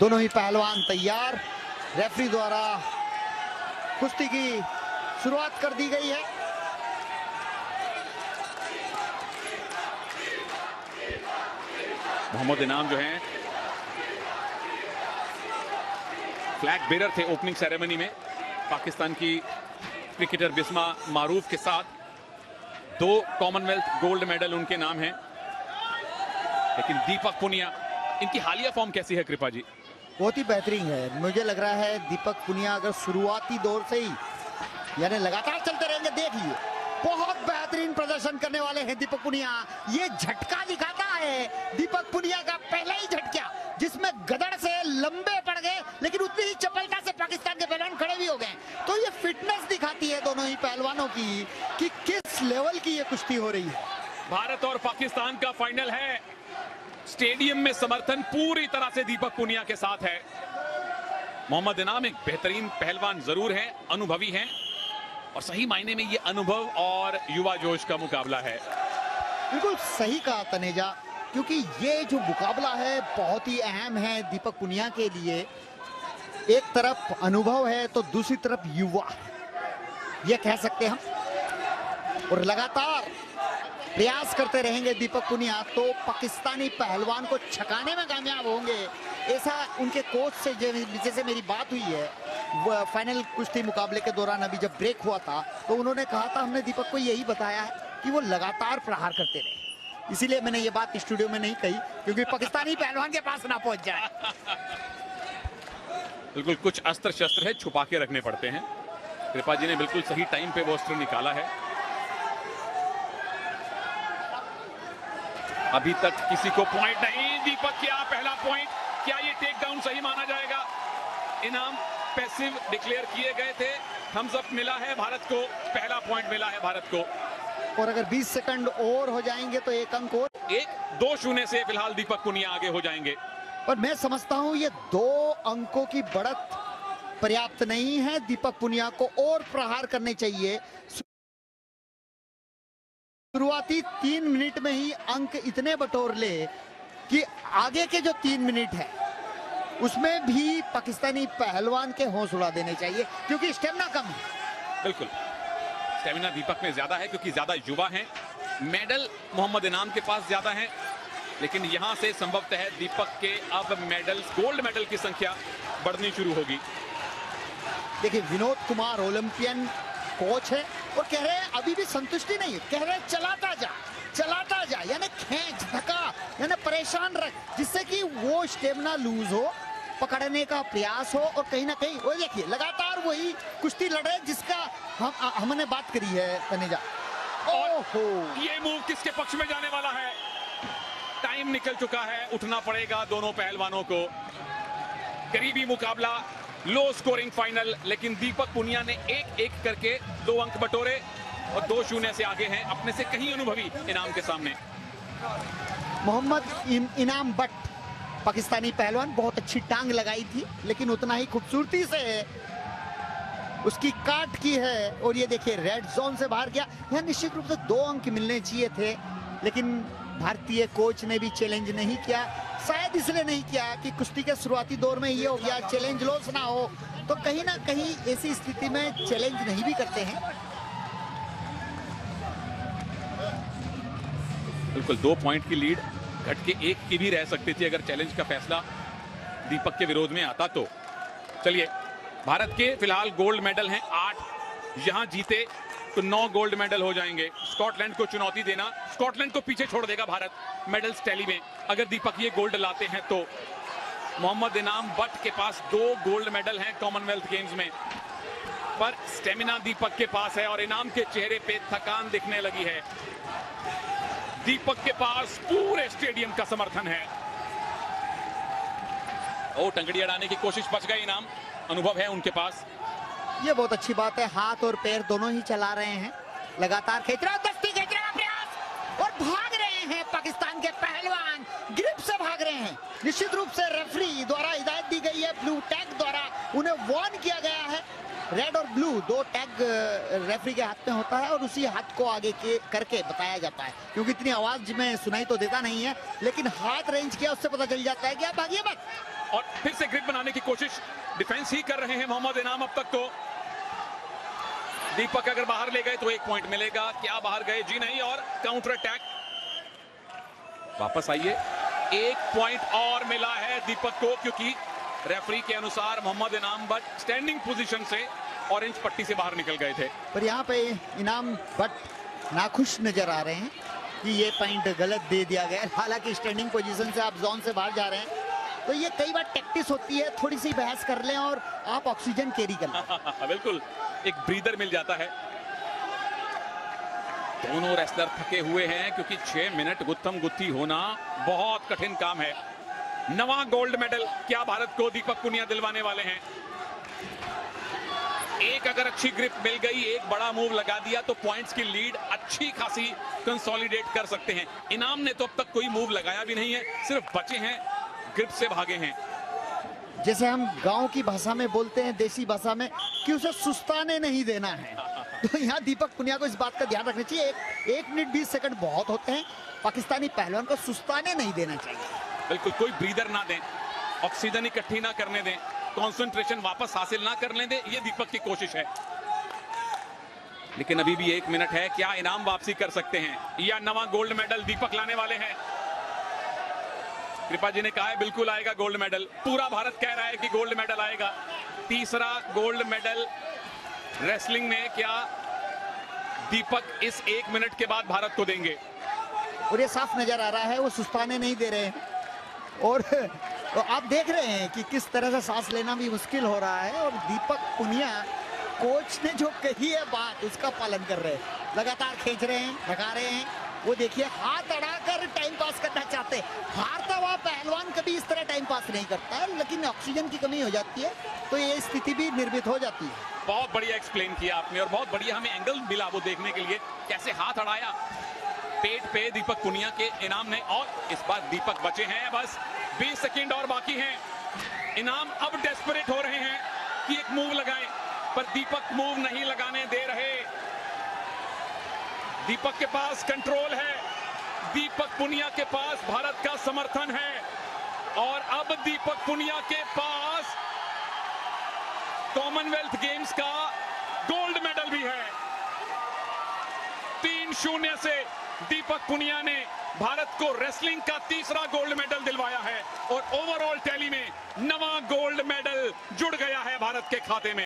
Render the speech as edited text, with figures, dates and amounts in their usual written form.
दोनों ही पहलवान तैयार। रेफरी द्वारा कुश्ती की शुरुआत कर दी गई है। मोहम्मद इनाम जो हैं फ्लैग बेरर थे ओपनिंग सेरेमनी में। पाकिस्तान की क्रिकेटर बिस्मा मारूफ के साथ 2 कॉमनवेल्थ गोल्ड मेडल उनके नाम हैं। लेकिन दीपक पुनिया, इनकी हालिया फॉर्म कैसी है कृपा जी? बहुत ही बेहतरीन है। मुझे लग रहा है दीपक पुनिया अगर शुरुआती दौर से ही यानी लगातार चलते रहेंगे, देखिए बहुत बेहतरीन प्रदर्शन करने वाले हैं दीपक पुनिया। ये झटका दिखाता है दीपक पुनिया का पहला ही झटका, जिसमें गदड़ से लंबे पड़ गए, लेकिन उतनी ही चपलता से पाकिस्तान के पहलवान खड़े भी हो गए। तो ये फिटनेस दिखाती है दोनों ही पहलवानों की कि किस लेवल की ये कुश्ती हो रही है। भारत और पाकिस्तान का फाइनल है। स्टेडियम में समर्थन पूरी तरह से दीपक पुनिया के साथ है। मोहम्मद इनाम एक बेहतरीन पहलवान जरूर हैं, अनुभवी हैं, और सही मायने में ये अनुभव और युवा जोश का मुकाबला है। बिल्कुल सही कहा तनेजा, क्योंकि ये जो मुकाबला है बहुत ही अहम है दीपक पुनिया के लिए। एक तरफ अनुभव है तो दूसरी तरफ युवा, ये कह सकते हैं हम। और लगातार प्रयास करते रहेंगे दीपक पुनिया तो पाकिस्तानी पहलवान को छकाने में कामयाब होंगे, ऐसा उनके कोच से जैसे मेरी बात हुई है फाइनल कुश्ती मुकाबले के दौरान। अभी जब ब्रेक हुआ था तो उन्होंने कहा था हमने दीपक को यही बताया है कि वो लगातार प्रहार करते रहे। इसीलिए मैंने ये बात स्टूडियो में नहीं कही, क्योंकि पाकिस्तानी पहलवान के पास ना पहुंच जाए। बिल्कुल कुछ अस्त्र शस्त्र है, छुपा के रखने पड़ते हैं। कृपा जी ने बिल्कुल सही टाइम पे वो अस्त्र निकाला है। अभी तक किसी को पॉइंट नहीं। दीपक क्या पहला पॉइंट, क्या ये टेक डाउन सही माना जाएगा? इनाम पैसिव डिक्लेयर किए गए थे, थम्स अप मिला है भारत को, पहला पॉइंट मिला है भारत को। और अगर 20 सेकंड और हो जाएंगे तो 1 अंक और। 1-2 से फिलहाल दीपक पुनिया आगे हो जाएंगे। और मैं समझता हूं ये 2 अंकों की बढ़त पर्याप्त नहीं है। दीपक पुनिया को और प्रहार करने चाहिए। शुरुआती 3 मिनट में ही अंक इतने बटोर ले कि आगे के जो 3 मिनट है उसमें भी पाकिस्तानी पहलवान के होश उड़ा देने चाहिए, क्योंकि स्टेमिना कम है। बिल्कुल स्टेमिना दीपक में ज्यादा है, क्योंकि ज्यादा युवा हैं। मेडल मोहम्मद इनाम के पास ज्यादा हैं, लेकिन यहां से संभवतः दीपक के अब मेडल्स, गोल्ड मेडल की संख्या बढ़नी शुरू होगी। देखिए विनोद कुमार ओलंपियन कोच है और कह रहे हैं अभी भी संतुष्टि नहीं है, कह रहे हैं चलाता जा, यानी खींच धक्का, यानी परेशान रख, जिससे कि वो स्टेमिना लूज हो, पकड़ने का प्रयास हो। और कहीं ना कहीं वो देखिए लगातार वही कुश्ती लड़ रहे जिसका हमने बात करी है तनेजा। ओहो, ये मूव किसके पक्ष में जाने वाला है? टाइम निकल चुका है, उठना पड़ेगा दोनों पहलवानों को। करीबी मुकाबला, लो स्कोरिंग फाइनल, लेकिन दीपक पुनिया ने एक करके 2 अंक बटोरे और 2-0 से आगे हैं, अपने से कहीं अनुभवी इनाम के सामने। मोहम्मद इनाम बट पाकिस्तानी पहलवान, बहुत अच्छी टांग लगाई थी, लेकिन उतना ही खूबसूरती से उसकी काट की है। और ये देखिए रेड जोन से बाहर गया। यहाँ निश्चित रूप से 2 अंक मिलने चाहिए थे, लेकिन भारतीय कोच ने भी चैलेंज नहीं किया। शायद इसलिए नहीं किया कि कुश्ती के शुरुआती दौर में ये हो गया चैलेंज लॉस ना हो, तो कहीं ना कहीं ऐसी स्थिति में चैलेंज नहीं भी करते हैं। बिल्कुल 2 पॉइंट की लीड घट के 1 की भी रह सकती थी अगर चैलेंज का फैसला दीपक के विरोध में आता तो। चलिए, भारत के फिलहाल गोल्ड मेडल हैं 8। यहां जीते तो 9 गोल्ड मेडल हो जाएंगे। स्कॉटलैंड को चुनौती देना, स्कॉटलैंड को पीछे छोड़ देगा भारत मेडल्स टैली में अगर दीपक ये गोल्ड लाते हैं तो। मोहम्मद इनाम बट के पास 2 गोल्ड मेडल हैं कॉमनवेल्थ गेम्स में, पर स्टेमिना दीपक के पास है और इनाम के चेहरे पे थकान दिखने लगी है। दीपक के पास पूरे स्टेडियम का समर्थन है। ओ, टंगड़ी अड़ाने की कोशिश, बच गए इनाम, अनुभव है उनके पास। ये बहुत अच्छी बात है, हाथ और पैर दोनों ही चला रहे हैं, लगातार खींच रहा, दस्ती खींच रहा प्रयास, और भाग रहे हैं पाकिस्तान के पहलवान, ग्रिप से भाग रहे हैं। निश्चित रूप से रेफरी द्वारा हिदायत दी गई है, ब्लू टैग द्वारा उन्हें वार्न किया गया है। रेड और ब्लू 2 टैग रेफरी के हाथ में होता है और उसी हाथ को आगे करके बताया जाता है, क्योंकि इतनी आवाज में सुनाई तो देता नहीं है, लेकिन हाथ रेंज किया उससे पता चल जाता है कि आप भागिए मत। और फिर से ग्रिप बनाने की कोशिश, डिफेंस ही कर रहे हैं मोहम्मद इनाम अब तक तो। दीपक अगर बाहर ले गए तो 1 पॉइंट मिलेगा, क्या बाहर गए? जी नहीं, और काउंटर अटैक। वापस आइए, 1 पॉइंट और मिला है दीपक को, क्योंकि रेफरी के अनुसार मोहम्मद इनाम बट स्टैंडिंग पोजीशन से ऑरेंज पट्टी से बाहर निकल गए थे। पर यहाँ पे इनाम बट नाखुश नजर आ रहे हैं कि ये पॉइंट गलत दे दिया गया। हालांकि स्टैंडिंग पोजीशन से आप जोन से बाहर जा रहे हैं, तो ये कई बार टैक्टिस होती है, थोड़ी सी बहस कर लें और आप ऑक्सीजन कैरी कर लें। बिल्कुल, एक ब्रीदर मिल जाता है। दोनों रेसलर थके हुए हैं, क्योंकि 6 मिनट गुत्थम गुत्थी होना बहुत कठिन काम है। नवा गोल्ड मेडल क्या भारत को दीपक पुनिया दिलवाने वाले हैं? एक अगर अच्छी ग्रिप मिल गई, एक बड़ा मूव लगा दिया, तो पॉइंट्स की लीड अच्छी खासी कंसोलिडेट कर सकते हैं। इनाम ने तो अब तक कोई मूव लगाया भी नहीं है, सिर्फ बचे हैं, ग्रिप से भागे हैं। जैसे हम गांव की भाषा में बोलते हैं, देसी भाषा में, कि उसे सुस्ताने नहीं देना है। तो यहाँ दीपक पुनिया को इस बात का ध्यान रखना चाहिए। 1 मिनट 20 सेकंड बहुत होते हैं, पाकिस्तानी पहलवान को सुस्ताने नहीं देना चाहिए। बिल्कुल, कोई ब्रीदर ना दें, ऑक्सीजन इकट्ठी ना करने दें, कंसंट्रेशन वापस हासिल ना करने दें, ये दीपक की कोशिश है। लेकिन अभी भी 1 मिनट है, क्या इनाम वापसी कर सकते हैं या नवा गोल्ड मेडल दीपक लाने वाले हैं? कृपा जी ने कहा है बिल्कुल आएगा गोल्ड मेडल, पूरा भारत कह रहा है कि गोल्ड मेडल आएगा। तीसरा गोल्ड मेडल रेसलिंग में क्या दीपक इस 1 मिनट के बाद भारत को देंगे? और ये साफ नजर आ रहा है वो सुस्ताने नहीं दे रहे हैं, और तो आप देख रहे हैं कि किस तरह से सांस लेना भी मुश्किल हो रहा है। और दीपक पुनिया कोच ने जो कही है बात, उसका पालन कर रहे हैं, लगातार खींच रहे हैं, भगा रहे हैं। वो देखिए, हाथ अड़ाकर टाइम पास करना चाहते हैं। हारता हुआ पहलवान कभी इस तरह टाइम पास नहीं करता है, लेकिन ऑक्सीजन की कमी हो जाती है तो ये स्थिति भी निर्मित हो जाती है। बहुत बढ़िया एक्सप्लेन किया आपने, और बहुत बढ़िया हमें एंगल मिला वो देखने के लिए, कैसे हाथ अड़ाया पेट पे दीपक पुनिया के इनाम ने। और इस बार दीपक बचे हैं, बस 20 सेकंड और बाकी हैं। इनाम अब डेस्परेट हो रहे हैं कि एक मूव लगाएं, पर दीपक मूव नहीं लगाने दे रहे। दीपक के पास कंट्रोल है, दीपक पुनिया के पास भारत का समर्थन है, और अब दीपक पुनिया के पास कॉमनवेल्थ गेम्स का गोल्ड मेडल भी है। 3-0 से दीपक पुनिया ने भारत को रेसलिंग का तीसरा गोल्ड मेडल दिलवाया है, और ओवरऑल टैली में नवा गोल्ड मेडल जुड़ गया है भारत के खाते में।